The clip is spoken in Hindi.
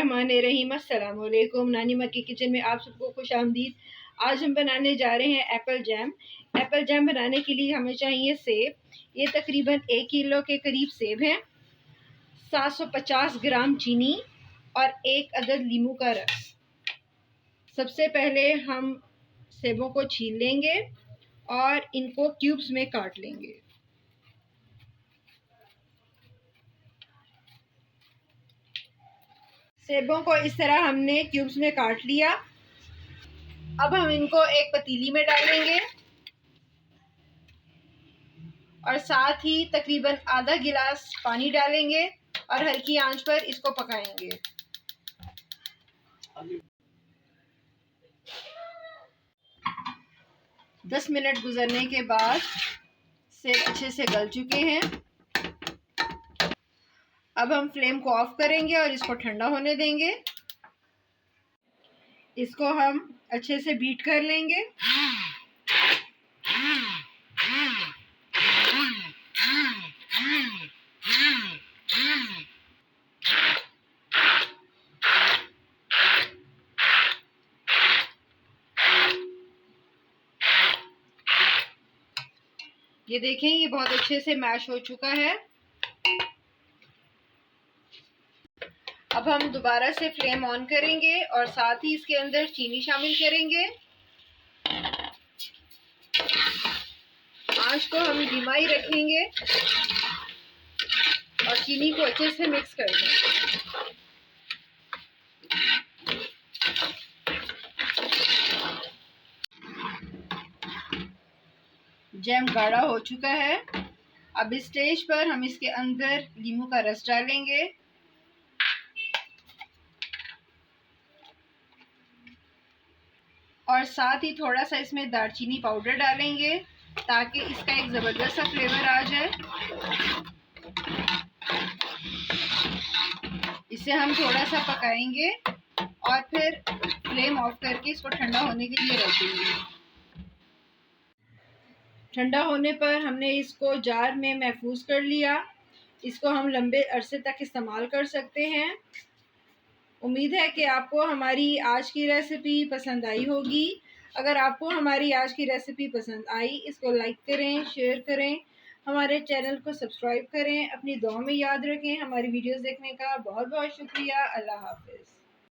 बिस्मिल्लाहिर्रहमानिर्रहीम। अस्सलाम वालेकुम। नानी माँ की किचन में आप सबको खुश आमदीद। आज हम बनाने जा रहे हैं एप्पल जैम। एप्पल जैम बनाने के लिए हमें चाहिए सेब। ये तकरीबन 1 किलो के करीब सेब हैं, 750 ग्राम चीनी और 1 अदद लीमू का रस। सबसे पहले हम सेबों को छील लेंगे और इनको क्यूब्स में काट लेंगे। सेबों को इस तरह हमने क्यूब्स में काट लिया। अब हम इनको एक पतीली में डालेंगे और साथ ही तकरीबन आधा गिलास पानी डालेंगे और हल्की आंच पर इसको पकाएंगे। दस मिनट गुजरने के बाद सेब अच्छे से गल चुके हैं। अब हम फ्लेम को ऑफ करेंगे और इसको ठंडा होने देंगे। इसको हम अच्छे से बीट कर लेंगे। ये देखें, ये बहुत अच्छे से मैश हो चुका है। अब हम दोबारा से फ्लेम ऑन करेंगे और साथ ही इसके अंदर चीनी शामिल करेंगे। आंच को हम धीमा ही रखेंगे और चीनी को अच्छे से मिक्स कर देंगे। जैम गाढ़ा हो चुका है। अब इस स्टेज पर हम इसके अंदर लीमू का रस डालेंगे और साथ ही थोड़ा सा इसमें दालचीनी पाउडर डालेंगे ताकि इसका एक ज़बरदस्त सा फ्लेवर आ जाए। इसे हम थोड़ा सा पकाएंगे और फिर फ्लेम ऑफ करके इसको ठंडा होने के लिए रख देंगे। ठंडा होने पर हमने इसको जार में महफूज कर लिया। इसको हम लंबे अरसे तक इस्तेमाल कर सकते हैं। उम्मीद है कि आपको हमारी आज की रेसिपी पसंद आई होगी। अगर आपको हमारी आज की रेसिपी पसंद आई, इसको लाइक करें, शेयर करें, हमारे चैनल को सब्सक्राइब करें। अपनी दुआ में याद रखें। हमारी वीडियोस देखने का बहुत बहुत शुक्रिया। अल्लाह हाफ़िज़।